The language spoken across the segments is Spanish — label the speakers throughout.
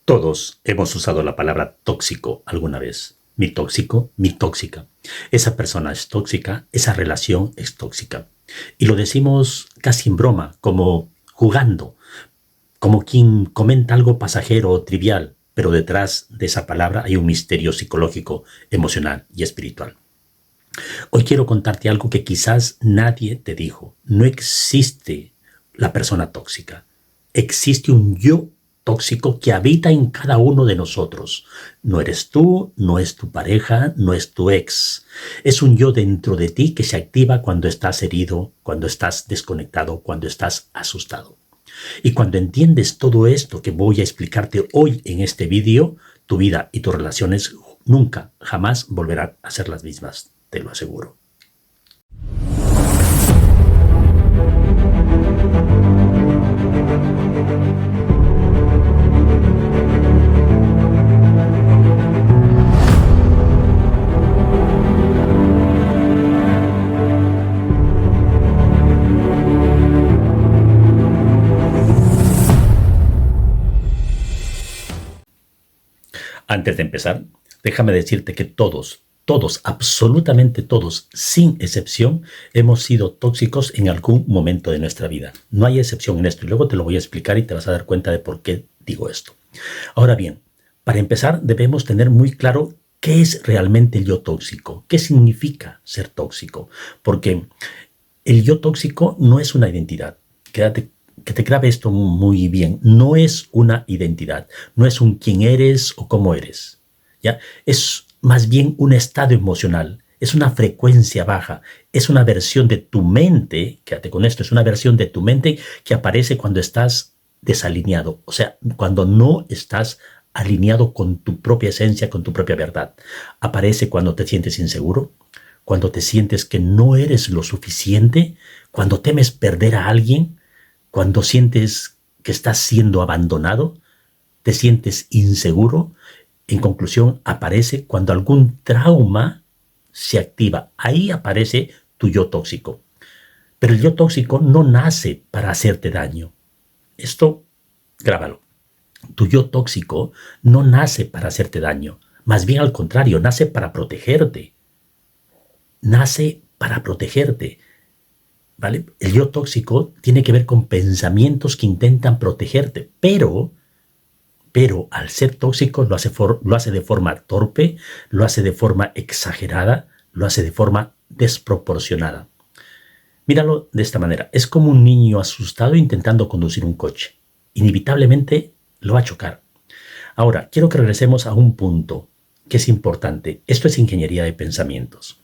Speaker 1: Todos hemos usado la palabra tóxico alguna vez. Mi tóxico, mi tóxica. Esa persona es tóxica, esa relación es tóxica. Y lo decimos casi en broma, como jugando, como quien comenta algo pasajero o trivial, pero detrás de esa palabra hay un misterio psicológico, emocional y espiritual. Hoy quiero contarte algo que quizás nadie te dijo. No existe la persona tóxica. Existe un yo tóxico que habita en cada uno de nosotros. No eres tú, no es tu pareja, no es tu ex. Es un yo dentro de ti que se activa cuando estás herido, cuando estás desconectado, cuando estás asustado. Y cuando entiendes todo esto que voy a explicarte hoy en este vídeo, tu vida y tus relaciones nunca, jamás volverán a ser las mismas, te lo aseguro. Antes de empezar, déjame decirte que todos, absolutamente todos, sin excepción, hemos sido tóxicos en algún momento de nuestra vida. No hay excepción en esto y luego te lo voy a explicar y te vas a dar cuenta de por qué digo esto. Ahora bien, para empezar debemos tener muy claro qué es realmente el yo tóxico, qué significa ser tóxico, porque el yo tóxico no es una identidad. Que te grabe esto muy bien. No es una identidad, no es un quién eres o cómo eres. ¿Ya? Es más bien un estado emocional, es una frecuencia baja, es una versión de tu mente, quédate con esto, es una versión de tu mente que aparece cuando estás desalineado, o sea, cuando no estás alineado con tu propia esencia, con tu propia verdad. Aparece cuando te sientes inseguro, cuando te sientes que no eres lo suficiente, cuando temes perder a alguien, cuando sientes que estás siendo abandonado, te sientes inseguro. En conclusión, aparece cuando algún trauma se activa. Ahí aparece tu yo tóxico. Pero el yo tóxico no nace para hacerte daño. Esto, grábalo. Tu yo tóxico no nace para hacerte daño. Más bien al contrario, nace para protegerte. Nace para protegerte. ¿Vale? El yo tóxico tiene que ver con pensamientos que intentan protegerte, pero al ser tóxico lo hace de forma torpe, lo hace de forma exagerada, lo hace de forma desproporcionada. Míralo de esta manera, es como un niño asustado intentando conducir un coche. Inevitablemente lo va a chocar. Ahora, quiero que regresemos a un punto que es importante. Esto es ingeniería de pensamientos.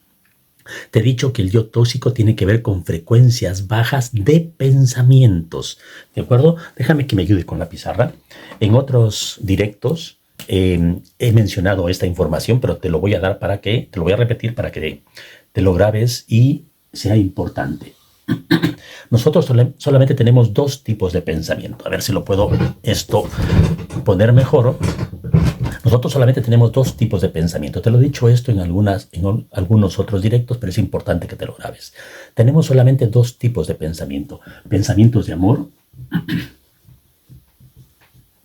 Speaker 1: Te he dicho que el yo tóxico tiene que ver con frecuencias bajas de pensamientos, ¿de acuerdo? Déjame que me ayude con la pizarra. En otros directos he mencionado esta información, pero te lo voy a dar te lo voy a repetir para que te lo grabes y sea importante. Nosotros solamente tenemos dos tipos de pensamiento. A ver si lo puedo poner mejor. Nosotros solamente tenemos dos tipos de pensamiento. Te lo he dicho esto en algunos otros directos, pero es importante que te lo grabes. Tenemos solamente dos tipos de pensamiento. Pensamientos de amor,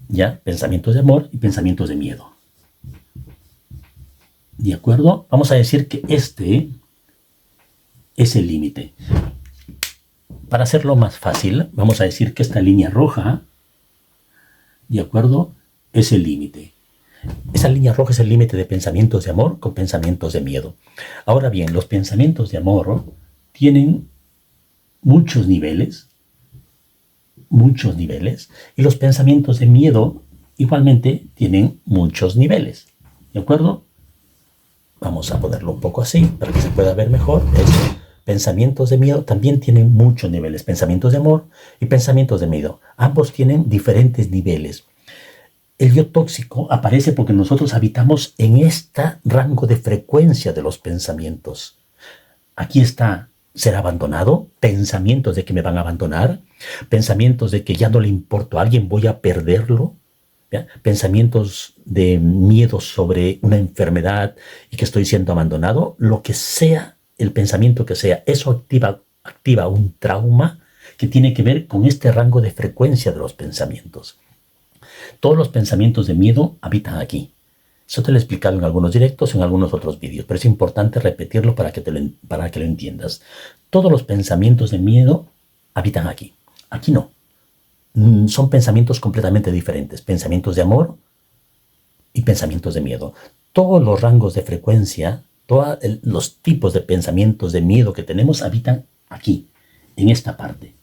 Speaker 1: ¿ya? Pensamientos de amor y pensamientos de miedo. ¿De acuerdo? Vamos a decir que este es el límite. Para hacerlo más fácil, vamos a decir que esta línea roja, ¿de acuerdo?, es el límite. Esa línea roja es el límite de pensamientos de amor con pensamientos de miedo. Ahora bien, los pensamientos de amor tienen muchos niveles, y los pensamientos de miedo igualmente tienen muchos niveles. ¿De acuerdo? Vamos a ponerlo un poco así para que se pueda ver mejor. Pensamientos de miedo también tienen muchos niveles. Pensamientos de amor y pensamientos de miedo. Ambos tienen diferentes niveles. El yo tóxico aparece porque nosotros habitamos en este rango de frecuencia de los pensamientos. Aquí está ser abandonado, pensamientos de que me van a abandonar, pensamientos de que ya no le importo a alguien, voy a perderlo, ¿ya? Pensamientos de miedo sobre una enfermedad y que estoy siendo abandonado, lo que sea, el pensamiento que sea, eso activa un trauma que tiene que ver con este rango de frecuencia de los pensamientos. Todos los pensamientos de miedo habitan aquí. Eso te lo he explicado en algunos directos, en algunos otros vídeos, pero es importante repetirlo para que lo entiendas. Todos los pensamientos de miedo habitan aquí. Aquí no. Son pensamientos completamente diferentes. Pensamientos de amor y pensamientos de miedo. Todos los rangos de frecuencia, todos los tipos de pensamientos de miedo que tenemos habitan aquí, en esta parte.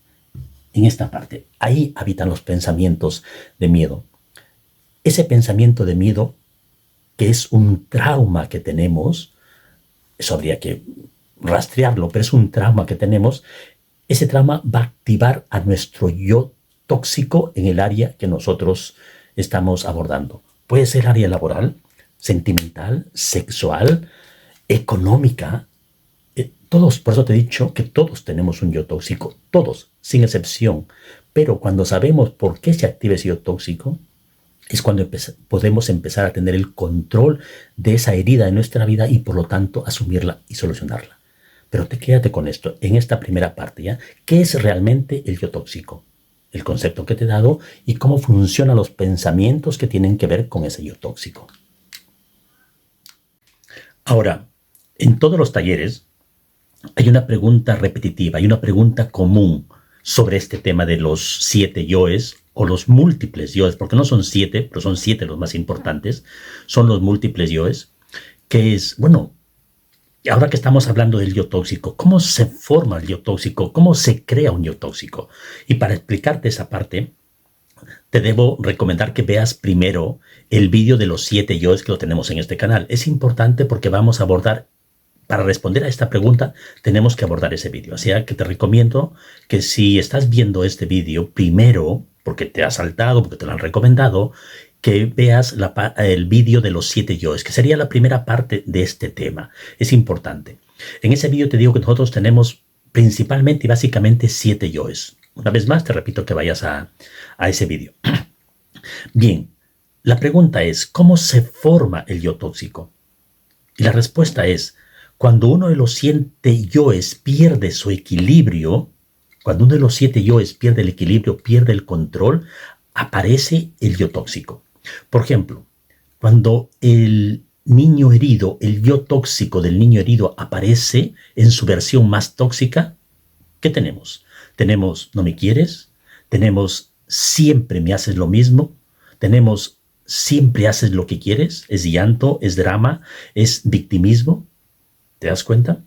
Speaker 1: En esta parte. Ahí habitan los pensamientos de miedo. Ese pensamiento de miedo, que es un trauma que tenemos, eso habría que rastrearlo, pero es un trauma que tenemos. Ese trauma va a activar a nuestro yo tóxico en el área que nosotros estamos abordando. Puede ser área laboral, sentimental, sexual, económica. Todos, por eso te he dicho que todos tenemos un yo tóxico, todos, sin excepción. Pero cuando sabemos por qué se activa ese yo tóxico, es cuando podemos empezar a tener el control de esa herida de nuestra vida y por lo tanto asumirla y solucionarla. Pero quédate con esto, en esta primera parte, ¿ya? ¿Qué es realmente el yo tóxico? El concepto que te he dado y cómo funcionan los pensamientos que tienen que ver con ese yo tóxico. Ahora, en todos los talleres hay una pregunta repetitiva, hay una pregunta común sobre este tema de los 7 yoes o los múltiples yoes, porque no son 7, pero son 7 los más importantes, son los múltiples yoes, que es, bueno, ahora que estamos hablando del yo tóxico, ¿cómo se forma el yo tóxico? ¿Cómo se crea un yo tóxico? Y para explicarte esa parte, te debo recomendar que veas primero el vídeo de los 7 yoes que lo tenemos en este canal. Es importante porque vamos a abordar, para responder a esta pregunta, tenemos que abordar ese vídeo. Así que te recomiendo que si estás viendo este vídeo primero, porque te ha saltado, porque te lo han recomendado, que veas el vídeo de los 7 yoes, que sería la primera parte de este tema. Es importante. En ese vídeo te digo que nosotros tenemos principalmente y básicamente 7 yoes. Una vez más, te repito que vayas a ese vídeo. Bien, la pregunta es, ¿cómo se forma el yo tóxico? Y la respuesta es, cuando uno de los 7 yoes pierde su equilibrio, cuando uno de los 7 yoes pierde el equilibrio, pierde el control, aparece el yo tóxico. Por ejemplo, cuando el niño herido, el yo tóxico del niño herido aparece en su versión más tóxica, ¿qué tenemos? Tenemos no me quieres, tenemos siempre me haces lo mismo, tenemos siempre haces lo que quieres, es llanto, es drama, es victimismo. ¿Te das cuenta?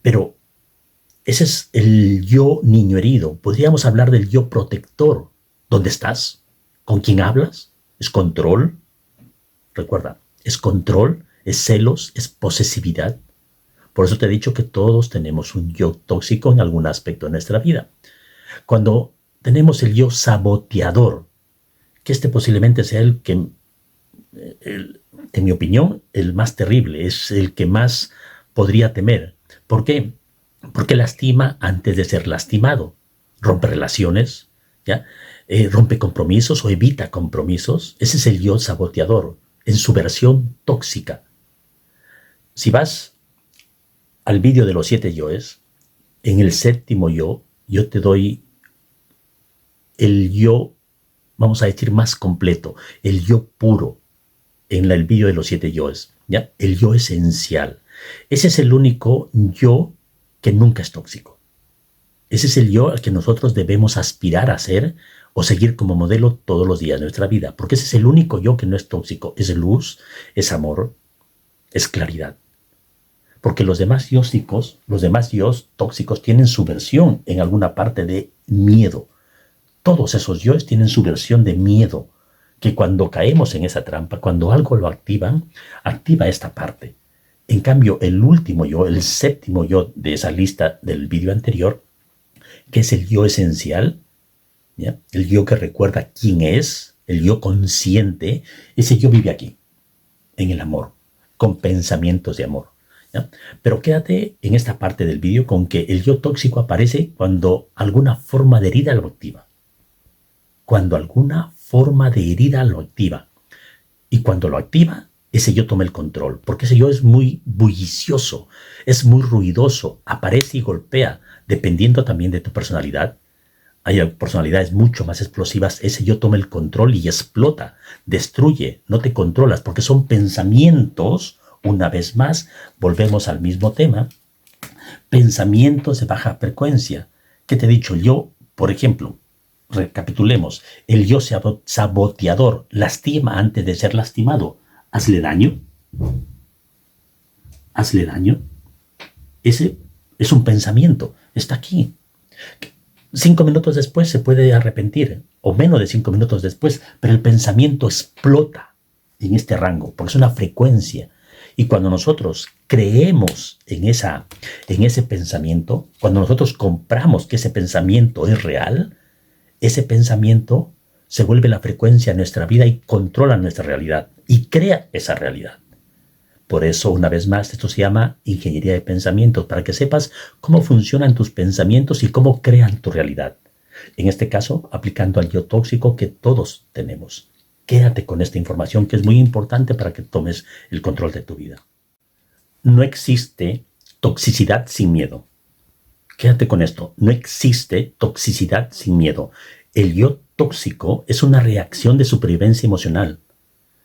Speaker 1: Pero ese es el yo niño herido. Podríamos hablar del yo protector. ¿Dónde estás? ¿Con quién hablas? ¿Es control? Recuerda, es control, es celos, es posesividad. Por eso te he dicho que todos tenemos un yo tóxico en algún aspecto de nuestra vida. Cuando tenemos el yo saboteador, que este posiblemente sea el que, en mi opinión, el más terrible, es el que más podría temer. ¿Por qué? Porque lastima antes de ser lastimado. Rompe relaciones, ¿ya? Rompe compromisos o evita compromisos. Ese es el yo saboteador, en su versión tóxica. Si vas al vídeo de los 7 yoes, en el 7º yo te doy el yo, vamos a decir, más completo, el yo puro, en el vídeo de los 7 yoes, ¿ya? El yo esencial. Ese es el único yo que nunca es tóxico. Ese es el yo al que nosotros debemos aspirar a ser o seguir como modelo todos los días de nuestra vida, porque ese es el único yo que no es tóxico. Es luz, es amor, es claridad. Porque los demás yos tóxicos tienen su versión en alguna parte de miedo. Todos esos yoes tienen su versión de miedo, que cuando caemos en esa trampa, cuando algo lo activa esta parte. En cambio, el último yo, el 7º yo de esa lista del vídeo anterior, que es el yo esencial, ¿ya? El yo que recuerda quién es, el yo consciente, ese yo vive aquí, en el amor, con pensamientos de amor, ¿ya? Pero quédate en esta parte del vídeo con que el yo tóxico aparece cuando alguna forma de herida lo activa. Cuando alguna forma de herida lo activa. Y cuando lo activa, ese yo toma el control, porque ese yo es muy bullicioso, es muy ruidoso, aparece y golpea, dependiendo también de tu personalidad, Hay personalidades mucho más explosivas. Ese yo toma el control y explota, destruye, no te controlas, porque son pensamientos. Una vez más, volvemos al mismo tema. Pensamientos de baja frecuencia. ¿Qué te he dicho? Yo, por ejemplo, recapitulemos. El yo saboteador lastima antes de ser lastimado. Hazle daño. Hazle daño. Ese es un pensamiento. Está aquí. 5 minutos después se puede arrepentir, o menos de 5 minutos después, pero el pensamiento explota en este rango, porque es una frecuencia. Y cuando nosotros creemos en ese pensamiento, cuando nosotros compramos que ese pensamiento es real, ese pensamiento se vuelve la frecuencia de nuestra vida y controla nuestra realidad y crea esa realidad. Por eso, una vez más, esto se llama ingeniería de pensamientos, para que sepas cómo funcionan tus pensamientos y cómo crean tu realidad. En este caso, aplicando al yo tóxico que todos tenemos. Quédate con esta información que es muy importante para que tomes el control de tu vida. No existe toxicidad sin miedo. Quédate con esto. No existe toxicidad sin miedo. El yo tóxico es una reacción de supervivencia emocional.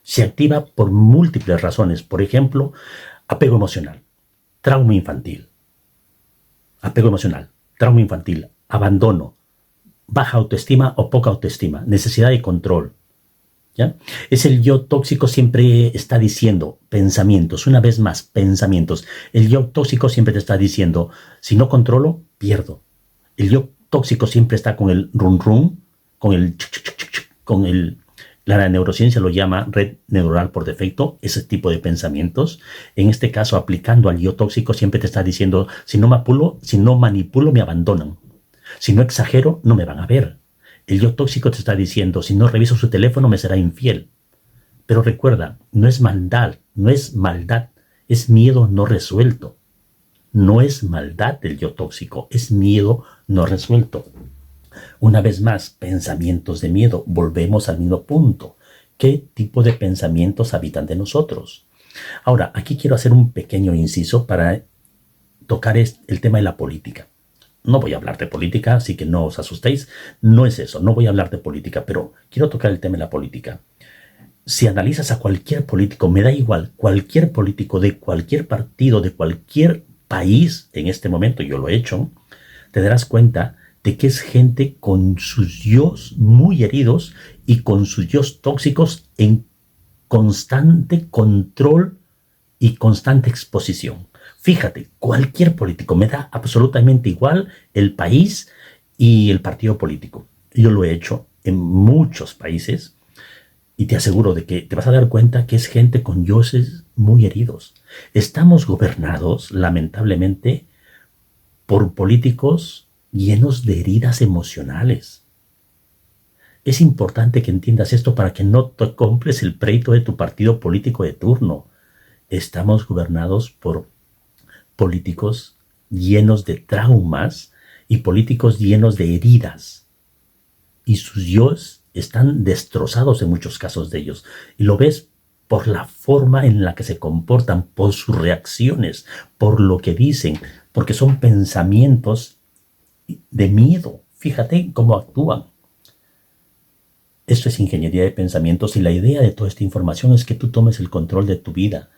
Speaker 1: Se activa por múltiples razones. Por ejemplo, apego emocional, trauma infantil, abandono, baja autoestima o poca autoestima, necesidad de control. ¿Ya? Es el yo tóxico, siempre está diciendo pensamientos, una vez más, pensamientos. El yo tóxico siempre te está diciendo, si no controlo, pierdo. El yo tóxico siempre está con el rum rum, con el la neurociencia lo llama red neuronal por defecto, ese tipo de pensamientos. En este caso, aplicando al yo tóxico, siempre te está diciendo, si no manipulo, me abandonan. Si no exagero, no me van a ver. El yo tóxico te está diciendo, si no reviso su teléfono, me será infiel. Pero recuerda, no es maldad, es miedo no resuelto. No es maldad del yo tóxico, es miedo no resuelto. Una vez más, pensamientos de miedo. Volvemos al mismo punto. ¿Qué tipo de pensamientos habitan de nosotros? Ahora, aquí quiero hacer un pequeño inciso para tocar el tema de la política. No voy a hablar de política, así que no os asustéis. No es eso, no voy a hablar de política, pero quiero tocar el tema de la política. Si analizas a cualquier político, me da igual, cualquier político de cualquier partido, de cualquier país, en este momento yo lo he hecho, te darás cuenta de que es gente con sus yos muy heridos y con sus yos tóxicos en constante control y constante exposición. Fíjate, cualquier político, me da absolutamente igual el país y el partido político. Yo lo he hecho en muchos países y te aseguro de que te vas a dar cuenta que es gente con yoses muy heridos. Estamos gobernados, lamentablemente, por políticos llenos de heridas emocionales. Es importante que entiendas esto para que no te compres el pleito de tu partido político de turno. Estamos gobernados por políticos llenos de traumas y políticos llenos de heridas. Y sus yos están destrozados en muchos casos de ellos. Y lo ves por la forma en la que se comportan, por sus reacciones, por lo que dicen, porque son pensamientos de miedo. Fíjate cómo actúan. Esto es ingeniería de pensamientos y la idea de toda esta información es que tú tomes el control de tu vida.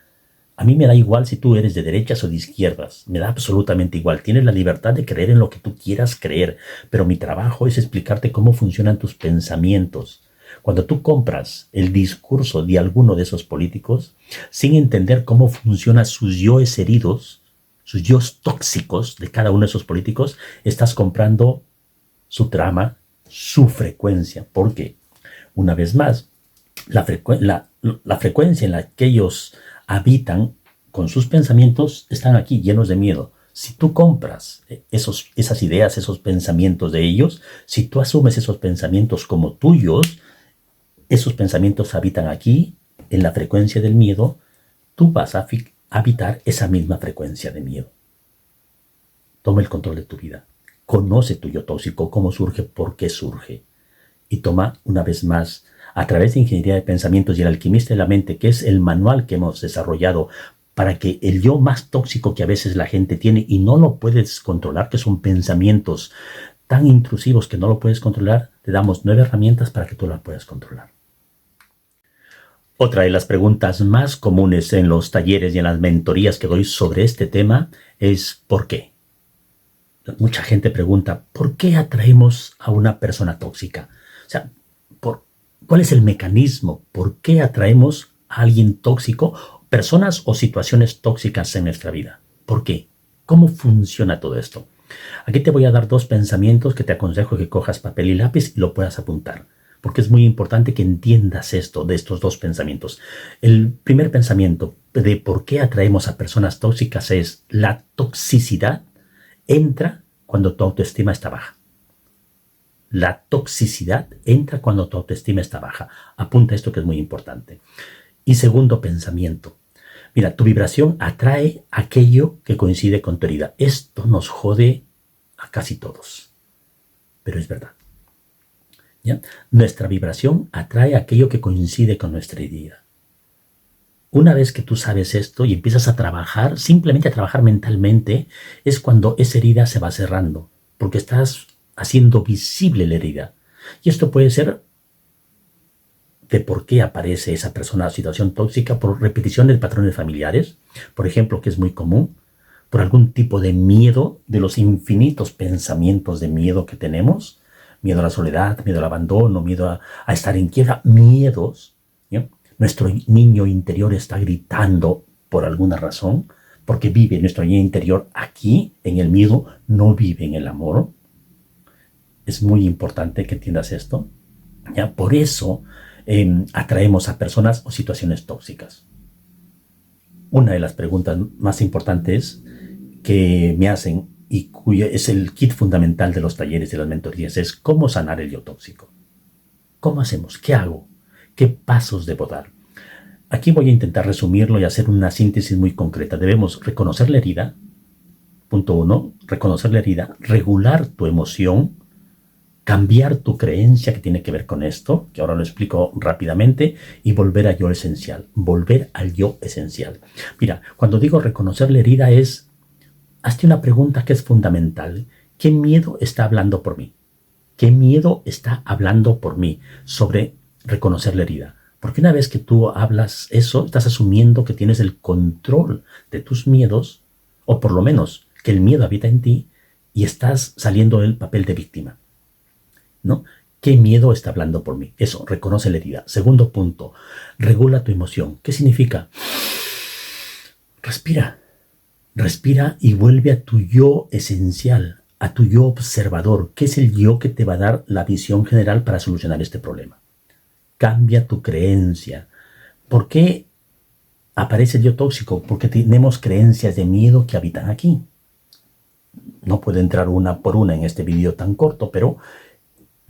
Speaker 1: A mí me da igual si tú eres de derechas o de izquierdas. Me da absolutamente igual. Tienes la libertad de creer en lo que tú quieras creer. Pero mi trabajo es explicarte cómo funcionan tus pensamientos. Cuando tú compras el discurso de alguno de esos políticos, sin entender cómo funcionan sus yoes heridos, sus yos tóxicos de cada uno de esos políticos, estás comprando su trama, su frecuencia. ¿Por qué? Una vez más, la frecuencia en la que ellos habitan con sus pensamientos están aquí llenos de miedo. Si tú compras esas ideas, esos pensamientos de ellos, si tú asumes esos pensamientos como tuyos, esos pensamientos habitan aquí en la frecuencia del miedo, tú vas a habitar esa misma frecuencia de miedo. Toma el control de tu vida. Conoce tu yo tóxico, cómo surge, por qué surge. Y toma, una vez más, a través de ingeniería de pensamientos y el alquimista de la mente, que es el manual que hemos desarrollado para que el yo más tóxico que a veces la gente tiene y no lo puedes controlar, que son pensamientos tan intrusivos que no lo puedes controlar, te damos 9 herramientas para que tú las puedas controlar. Otra de las preguntas más comunes en los talleres y en las mentorías que doy sobre este tema es ¿por qué? Mucha gente pregunta, ¿por qué atraemos a una persona tóxica? O sea, ¿cuál es el mecanismo? ¿Por qué atraemos a alguien tóxico, personas o situaciones tóxicas en nuestra vida? ¿Por qué? ¿Cómo funciona todo esto? Aquí te voy a dar 2 pensamientos que te aconsejo que cojas papel y lápiz y lo puedas apuntar, porque es muy importante que entiendas esto de estos 2 pensamientos. El primer pensamiento de por qué atraemos a personas tóxicas es la toxicidad entra cuando tu autoestima está baja. La toxicidad entra cuando tu autoestima está baja. Apunta esto que es muy importante. Y segundo pensamiento. Mira, tu vibración atrae aquello que coincide con tu herida. Esto nos jode a casi todos. Pero es verdad. ¿Ya? Nuestra vibración atrae aquello que coincide con nuestra herida. Una vez que tú sabes esto y empiezas a trabajar, simplemente a trabajar mentalmente, es cuando esa herida se va cerrando, porque estás haciendo visible la herida. Y esto puede ser de por qué aparece esa persona o situación tóxica, por repetición de patrones familiares, por ejemplo, que es muy común, por algún tipo de miedo, de los infinitos pensamientos de miedo que tenemos, miedo a la soledad, miedo al abandono, miedo a estar en quiebra, miedos, ¿ya? Nuestro niño interior está gritando por alguna razón, porque vive nuestro niño interior aquí, en el miedo, no vive en el amor. Es muy importante que entiendas esto. ¿Ya? Por eso atraemos a personas o situaciones tóxicas. Una de las preguntas más importantes que me hacen y cuyo es el kit fundamental de los talleres y las mentorías es ¿cómo sanar el yo tóxico? ¿Cómo hacemos? ¿Qué hago? ¿Qué pasos debo dar? Aquí voy a intentar resumirlo y hacer una síntesis muy concreta. Debemos reconocer la herida. Punto 1, reconocer la herida, regular tu emoción, cambiar tu creencia que tiene que ver con esto, que ahora lo explico rápidamente, y volver al yo esencial. Volver al yo esencial. Mira, cuando digo reconocer la herida es, hazte una pregunta que es fundamental. ¿Qué miedo está hablando por mí? ¿Qué miedo está hablando por mí sobre reconocer la herida? Porque una vez que tú hablas eso, estás asumiendo que tienes el control de tus miedos, o por lo menos que el miedo habita en ti, y estás saliendo del papel de víctima, ¿no? ¿Qué miedo está hablando por mí? Eso, reconoce la herida. Segundo punto, regula tu emoción. ¿Qué significa? Respira. Respira y vuelve a tu yo esencial, a tu yo observador, que es el yo que te va a dar la visión general para solucionar este problema. Cambia tu creencia. ¿Por qué aparece el yo tóxico? Porque tenemos creencias de miedo que habitan aquí. No puedo entrar una por una en este video tan corto, pero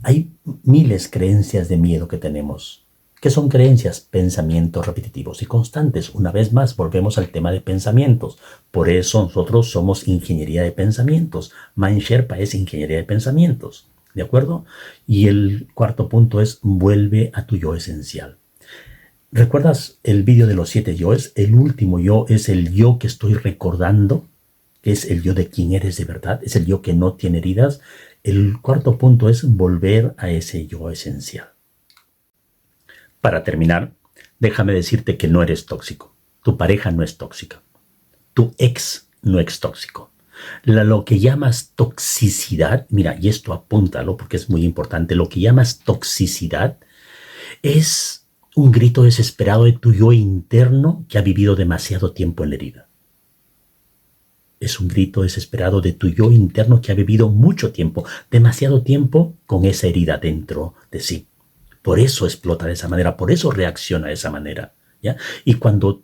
Speaker 1: hay miles de creencias de miedo que tenemos. ¿Qué son creencias? Pensamientos repetitivos y constantes. Una vez más, volvemos al tema de pensamientos. Por eso nosotros somos ingeniería de pensamientos. Mind Sherpa es ingeniería de pensamientos. ¿De acuerdo? Y el cuarto punto es vuelve a tu yo esencial. ¿Recuerdas el vídeo de los 7 yoes? El último yo es el yo que estoy recordando, que es el yo de quien eres de verdad, es el yo que no tiene heridas. El cuarto punto es volver a ese yo esencial. Para terminar, déjame decirte que no eres tóxico. Tu pareja no es tóxica. Tu ex no es tóxico. Lo que llamas toxicidad, mira, y esto apúntalo porque es muy importante, lo que llamas toxicidad es un grito desesperado de tu yo interno que ha vivido demasiado tiempo en la herida. Es un grito desesperado de tu yo interno que ha vivido mucho tiempo, demasiado tiempo con esa herida dentro de sí. Por eso explota de esa manera, por eso reacciona de esa manera, ¿ya? Y cuando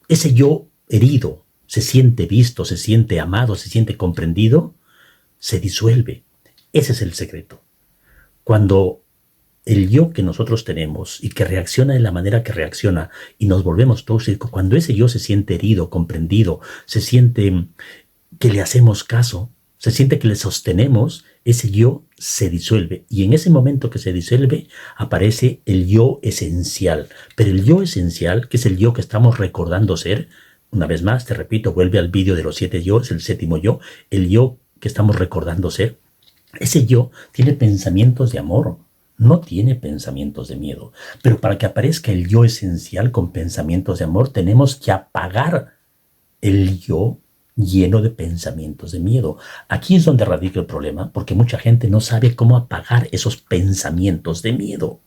Speaker 1: ese yo herido se siente visto, se siente amado, se siente comprendido, se disuelve. Ese es el secreto. Cuando el yo que nosotros tenemos y que reacciona de la manera que reacciona y nos volvemos tóxicos, cuando ese yo se siente herido, comprendido, se siente que le hacemos caso, se siente que le sostenemos, ese yo se disuelve. Y en ese momento que se disuelve, aparece el yo esencial. Pero el yo esencial, que es el yo que estamos recordando ser, una vez más, te repito, vuelve al vídeo de los 7 yoes, el séptimo yo, el yo que estamos recordando ser, Ese yo tiene pensamientos de amor, no tiene pensamientos de miedo. Pero para que aparezca el yo esencial con pensamientos de amor, tenemos que apagar el yo lleno de pensamientos de miedo. Aquí es donde radica el problema, porque mucha gente no sabe cómo apagar esos pensamientos de miedo.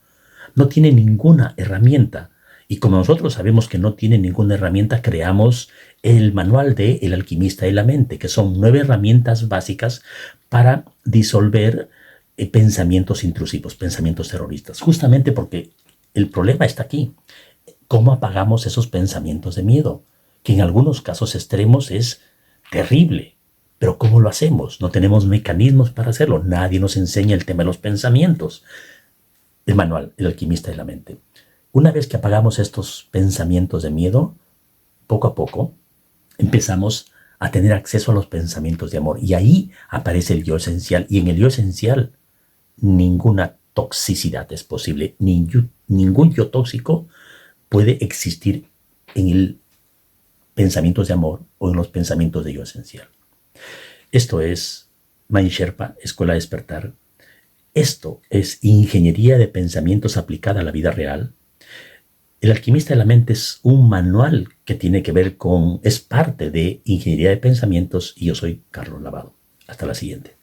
Speaker 1: No tiene ninguna herramienta. Y como nosotros sabemos que no tiene ninguna herramienta, creamos el manual de El alquimista de la mente, que son 9 herramientas básicas para disolver pensamientos intrusivos, pensamientos terroristas. Justamente porque el problema está aquí. ¿Cómo apagamos esos pensamientos de miedo? Que en algunos casos extremos es terrible. Pero ¿cómo lo hacemos? No tenemos mecanismos para hacerlo. Nadie nos enseña el tema de los pensamientos. El manual, El alquimista de la mente. Una vez que apagamos estos pensamientos de miedo, poco a poco empezamos a tener acceso a los pensamientos de amor. Y ahí aparece el yo esencial. Y en el yo esencial, ninguna toxicidad es posible. Ningún yo tóxico puede existir en el pensamientos de amor o en los pensamientos de yo esencial. Esto es Mind Sherpa, Escuela Despertar. Esto es ingeniería de pensamientos aplicada a la vida real. El alquimista de la mente es un manual que tiene que ver con, es parte de ingeniería de pensamientos y yo soy Carlos Lavado. Hasta la siguiente.